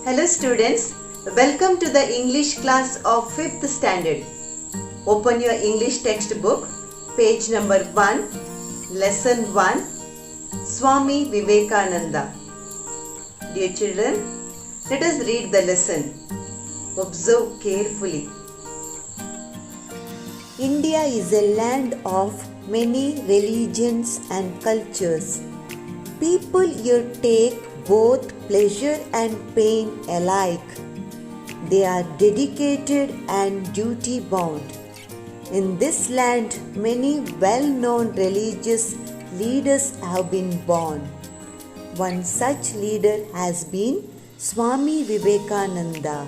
Hello students, welcome to the English class of 5th standard. Open your English textbook, page number 1, lesson 1, Swami Vivekananda. Dear children, let us read the lesson. Observe carefully. India is a land of many religions and cultures. People here take both pleasure and pain alike. They are dedicated and duty bound. In this land, many well-known religious leaders have been born. One such leader has been Swami Vivekananda.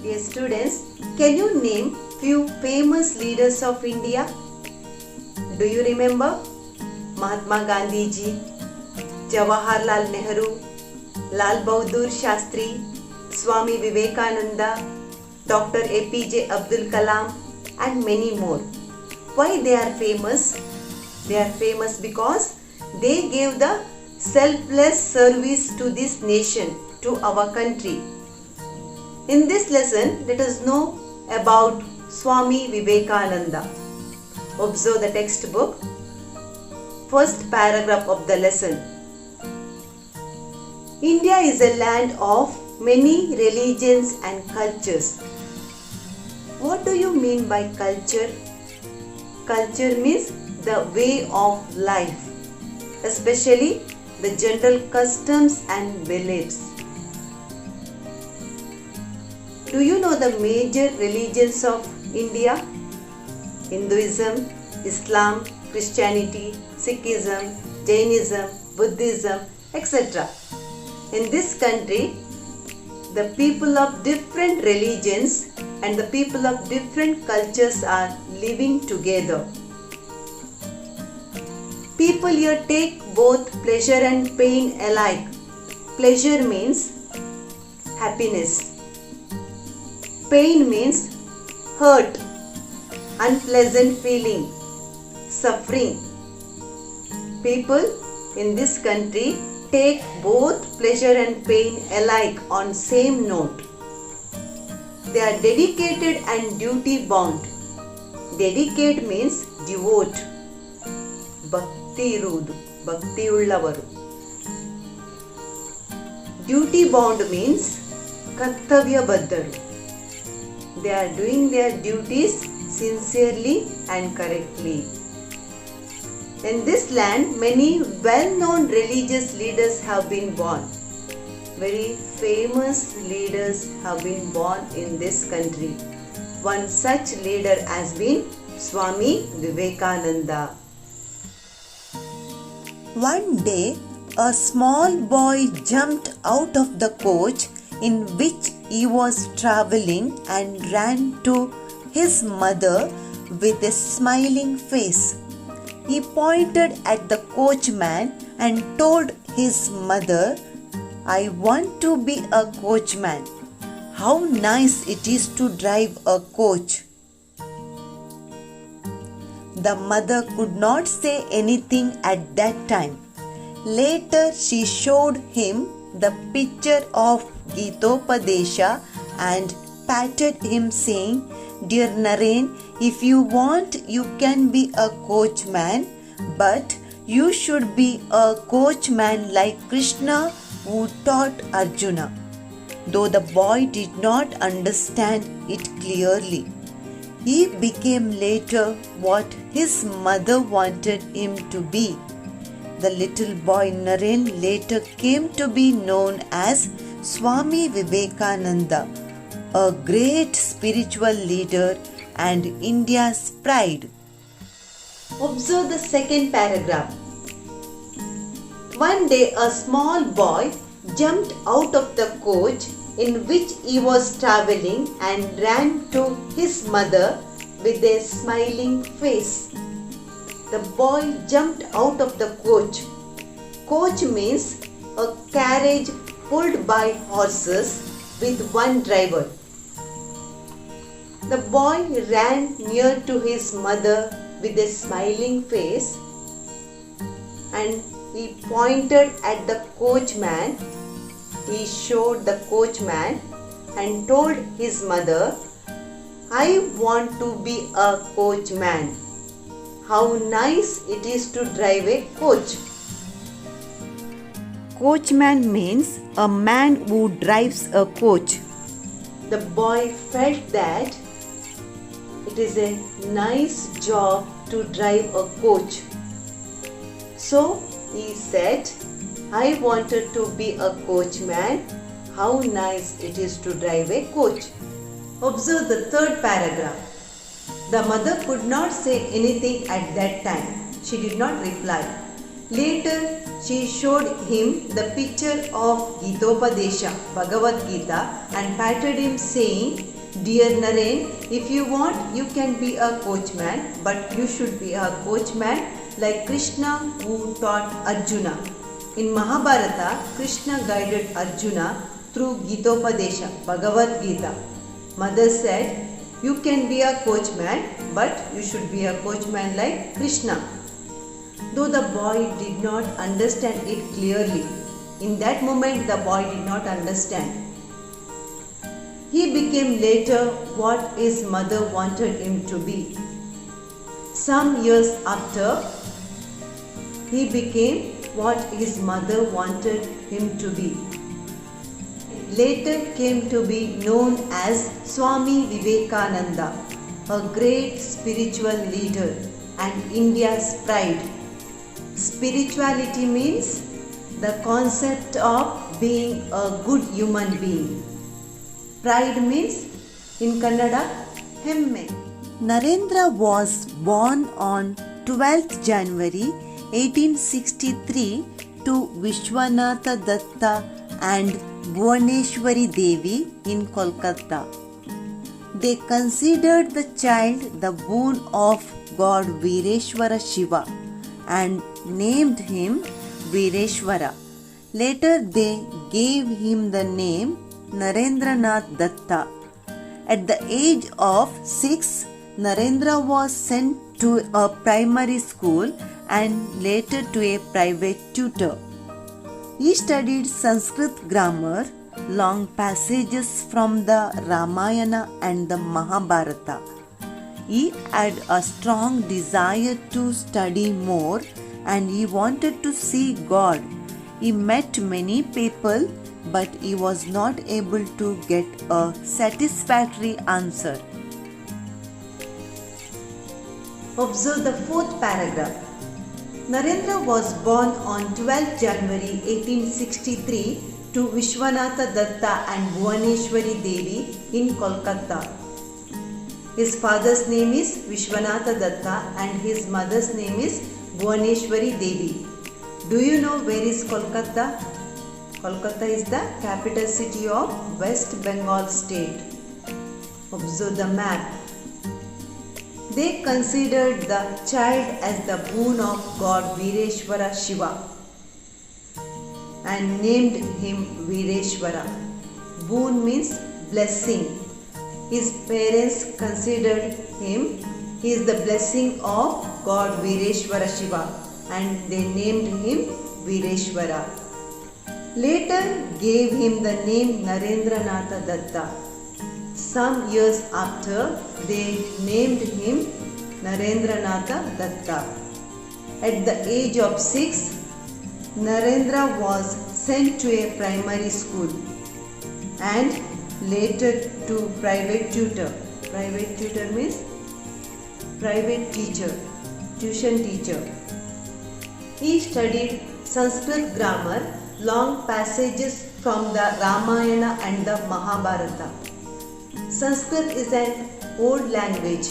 Dear students, can you name few famous leaders of India? Do you remember? Mahatma Gandhi ji, Jawaharlal Nehru, Lal Bahadur Shastri, Swami Vivekananda, Dr. APJ Abdul Kalam and many more. Why they are famous? They are famous because they gave the selfless service to this nation, to our country. In this lesson, let us know about Swami Vivekananda. Observe the textbook. First paragraph of the lesson. India is a land of many religions and cultures. What do you mean by culture? Culture means the way of life, especially the general customs and beliefs. Do you know the major religions of India? Hinduism, Islam, Christianity, Sikhism, Jainism, Buddhism, etc. In this country, the people of different religions and the people of different cultures are living together. People here take both pleasure and pain alike. Pleasure means happiness. Pain means hurt, unpleasant feeling, suffering. People in this country take both pleasure and pain alike on same note. They are dedicated and duty bound. Dedicate means devote. Bhakti irudu, bhakti ullavaru. Duty bound means kartavya baddharu. They are doing their duties sincerely and correctly. In this land, many well-known religious leaders have been born. Very famous leaders have been born in this country. One such leader has been Swami Vivekananda. One day, a small boy jumped out of the coach in which he was traveling and ran to his mother with a smiling face. He pointed at the coachman and told his mother, "I want to be a coachman. How nice it is to drive a coach." The mother could not say anything at that time. Later, she showed him the picture of Gitopadesha and patted him, saying, "Dear Naren, if you want, you can be a coachman, but you should be a coachman like Krishna who taught Arjuna." Though the boy did not understand it clearly, he became later what his mother wanted him to be. The little boy Naren later came to be known as Swami Vivekananda, a great spiritual leader and India's pride. Observe the second paragraph. One day a small boy jumped out of the coach in which he was traveling and ran to his mother with a smiling face. The boy jumped out of the coach. Coach means a carriage pulled by horses with one driver. The boy ran near to his mother with a smiling face and he pointed at the coachman he showed the coachman and told his mother, "I want to be a coachman. How nice it is to drive a coach." Coachman means a man who drives a coach. The boy felt that it is a nice job to drive a coach. So he said, "I wanted to be a coachman. How nice it is to drive a coach." Observe the third paragraph. The mother could not say anything at that time. She did not reply. Later, she showed him the picture of Gitopadesha, Bhagavad Gita, and patted him, saying, "Dear Naren, if you want, you can be a coachman, but you should be a coachman like Krishna who taught Arjuna." In Mahabharata, Krishna guided Arjuna through Gitopadesha, Bhagavad Gita. Mother said, "You can be a coachman, but you should be a coachman like Krishna." Though the boy did not understand it clearly, in that moment the boy did not understand. He became later what his mother wanted him to be. Some years after, he became what his mother wanted him to be. Later came to be known as Swami Vivekananda, a great spiritual leader and India's pride. Spirituality means the concept of being a good human being. Pride means, in Kannada, hemme. Narendra was born on 12th January 1863 to Vishwanatha Datta and Bhuvaneshwari Devi in Kolkata. They considered the child the boon of God Vireshwara Shiva and named him Vireshwara. Later they gave him the name Narendranath Datta. At the age of 6, Narendra was sent to a primary school and later to a private tutor. He studied Sanskrit grammar, long passages from the Ramayana and the Mahabharata. He had a strong desire to study more and he wanted to see God. He met many people, but he was not able to get a satisfactory answer. Observe the fourth paragraph. Narendra was born on 12th January 1863 to Vishwanatha Datta and Bhuvaneshwari Devi in Kolkata. His father's name is Vishwanatha Datta and his mother's name is Bhuvaneshwari Devi. Do you know where is Kolkata? Kolkata is the capital city of West Bengal state. Observe the map. They considered the child as the boon of God Vireshwara Shiva and named him Vireshwara. Boon means blessing. His parents considered him he is the blessing of God Vireshwara Shiva and they named him Vireshwara. Later gave him the name Narendranatha Datta. Some years after they named him Narendranatha Datta. At the age of 6, Narendra was sent to a primary school and later to private tutor. Private tutor means private teacher, tuition teacher. He studied Sanskrit grammar, long passages from the Ramayana and the Mahabharata. Sanskrit is an old language.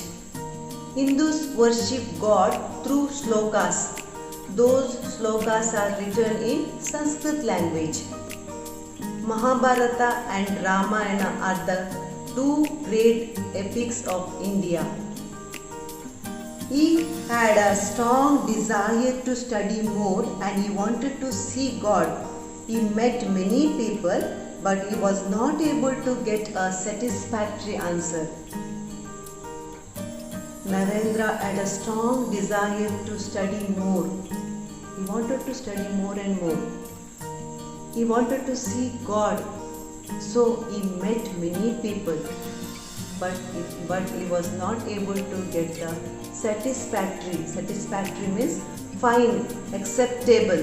Hindus worship God through slokas. Those slokas are written in Sanskrit language. Mahabharata and Ramayana are the two great epics of India. He had a strong desire to study more and he wanted to see God. He met many people but he was not able to get a satisfactory answer. Narendra had a strong desire to study more. He wanted to study more and more. He wanted to see God, so he met many people, but he was not able to get the satisfactory. Satisfactory means fine, acceptable.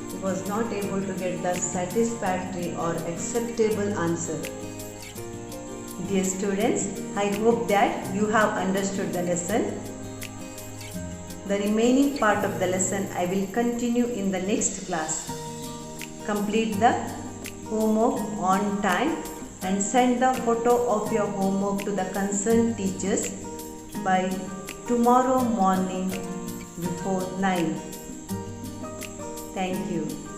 He was not able to get the satisfactory or acceptable answer. Dear students, I hope that you have understood the lesson. The remaining part of the lesson I will continue in the next class. Complete the homework on time and send the photo of your homework to the concerned teachers by tomorrow morning before 9. Thank you.